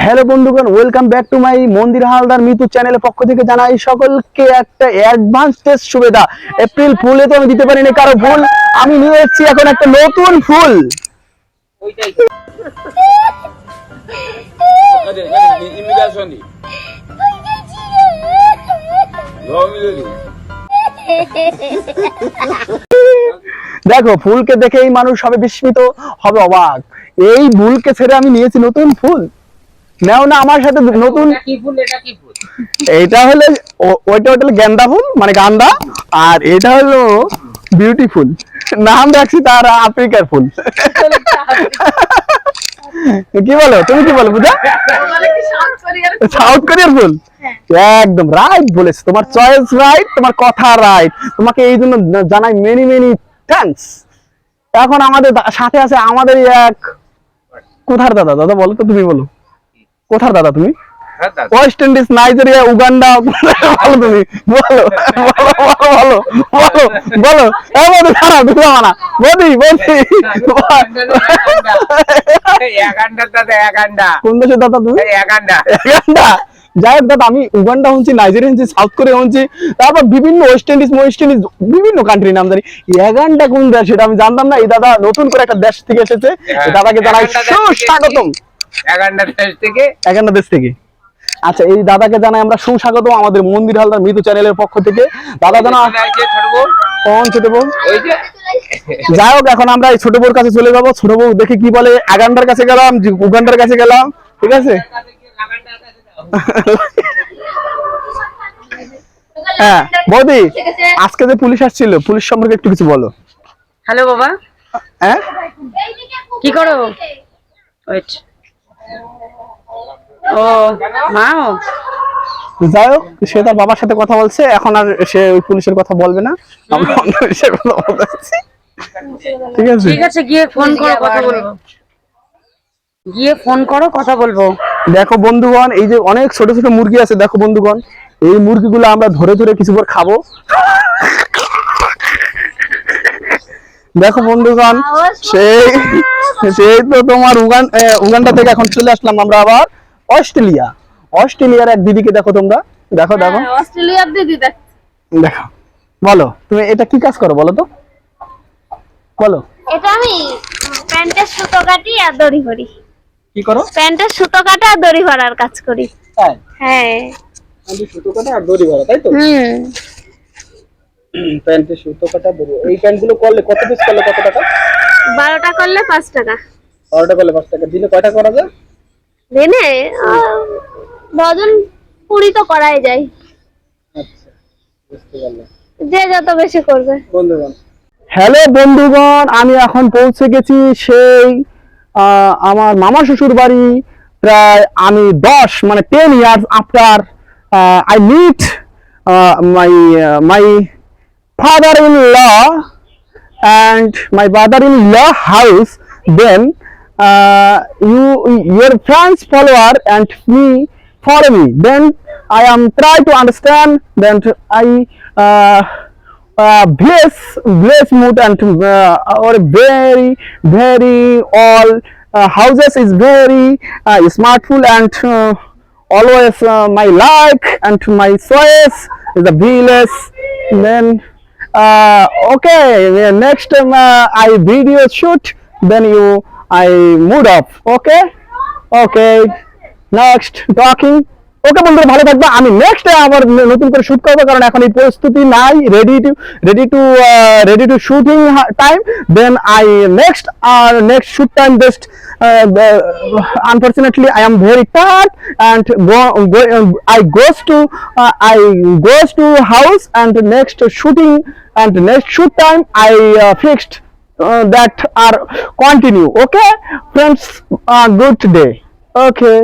Hello বন্ধুগণ, welcome back to my মন্দির হালদার মিতু চ্যানেলের পক্ষ থেকে জানাই সকলকে একটা অ্যাডভান্স টেস্ট শুভেচ্ছা। এপ্রিল ফুলে তো আমি দিতে পারিনি কারো ফুল, আমি নিয়ে এসেছি এখন একটা নতুন ফুল। দেখো, ফুলকে দেখেই মানুষ হবে বিস্মিত, হবে অবাক। এই ফুলকে ছেড়ে আমি নিয়েছি নতুন ফুল। নাও না আমার সাথে নতুন। এটা হলো ওইটা হলো গেন্দা ফুল, মানে গান্দা। আর এটা হলো বিউটিফুল, নাম রাখছি তার আফ্রিকার ফুল। কি বলো তুমি, কি বলো বুঝা? সাউথ কোরিয়ার ফুল। একদম রাইট বলেছো, তোমার চয়েস রাইট, তোমার কথা রাইট। তোমাকে এই জন্য জানাই মেনি মেনি থ্যাঙ্কস। এখন আমাদের সাথে আছে আমাদের এক কোথার দাদা। দাদা বলো তো, তুমি বলো কোথার দাদা তুমি? ওয়েস্ট ইন্ডিজ, নাইজেরিয়া, উগান্ডা, বলো তুমি, বলো বলো বলো বলো বলো দাঁড়াও, তুমি না বলি কোন দেশের দাদা তুমি? এগান্ডা। যাই হোক দাদা, আমি উগান্ডা হচ্ছি, নাইজেরিয়া হচ্ছি, সাউথ কোরিয়া হচ্ছি, তারপর বিভিন্ন ওয়েস্ট ইন্ডিজ বিভিন্ন কান্ট্রির নাম জানি। এগান্ডা কোন দেশ সেটা আমি জানতাম না। এই দাদা নতুন করে একটা দেশ থেকে এসেছে, দাদাকে জানাই সুস্বাগতম। এগান্ডা দেশ থেকে। আচ্ছা, এই দাদাকে জানাই আমরা সুস্বাগত আমাদের মন্দির হালদার মিতু চ্যানেলের পক্ষ থেকে। দাদা জানা কোন ছোট বউ? যাই হোক, এখন আমরা এই ছোট বউর কাছে চলে যাবো। ছোট বউ দেখে কি বলে। এগান্ডার কাছে গেলাম, উগান্ডার কাছে গেলাম, ঠিক আছে? হ্যাঁ বৌদি, আজকে যে পুলিশ আসছিল, পুলিশ সম্পর্কে একটু কিছু বলো। হ্যালো বাবা। হ্যাঁ, কি করো? ওয়েট। ও মা। যাই হোক, সে তার বাবার সাথে কথা বলছে, এখন আর সে ওই পুলিশের কথা বলবে না, আমরা অন্য পুলিশের কথা বলতেছি। ঠিক আছে, ঠিক আছে, গিয়ে ফোন করো, কথা বলবো। গিয়ে ফোন করো, কথা বলবো। দেখো বন্ধুগণ, এই যে অনেক ছোট ছোট মুরগি আছে, দেখো বন্ধুগণ, এই মুরগিগুলো আমরা ধরে ধরে কিছু করে খাবো। দেখো বন্ধুগণ, সেই সেই তো তোমার উগান্ডা থেকে এখন চলে আসলাম আমরা আবার অস্ট্রেলিয়া। অস্ট্রেলিয়ার এক দিদিকে দেখো তোমরা, দেখো দেখো অস্ট্রেলিয়ার দিদি দেখো। বলো তুমি এটা কি কাজ করো বলো তো, বলো। এটা আমি প্যান্টের সুতো কাটি আর দড়ি ভরি। কি করো? প্যান্টের সুতো কাটা আর দড়ি ভরার কাজ করি। তাই? হ্যাঁ, প্যান্টের সুতো কাটা আর দড়ি ভরা, তাই তো? প্যান্টের সুতো কাটা দড়ি। এই প্যান্টগুলো করলে কত পিস করলে কত টাকা? 12টা করলে 5 টাকা। 12টা করলে 5 টাকা। দিনে কয়টা করা যায়? দিনে ডজন 20 তো করাই যায়। আচ্ছা, বুঝতে পারলাম। যে যত বেশি করবে। বন্ধুগণ, হ্যালো বন্ধুগণ, আমি এখন পৌঁছে গেছি সেই আমার মামা শ্বশুর বাড়ি। প্রায় আমি 10 years after I meet my father-in-law and my brother-in-law house. Then your friends follower and me follow me. Then I am try to understand. Then I bless mood and our very all houses is very smartful and always my like and my choice is the village. Then okay, next time I video shoot, then I mood off. Okay, next talking. ওকে বন্ধুরা, ভালো থাকবে। আমি next আবার নতুন করে shoot করবো, কারণ এখন এই প্রস্তুতি নাই, ready to shooting time. Then I next shoot time best. Unfortunately I am very tired and I goes to house and next shooting and next shoot time I fixed that are continue. Okay friends, good day. Okay.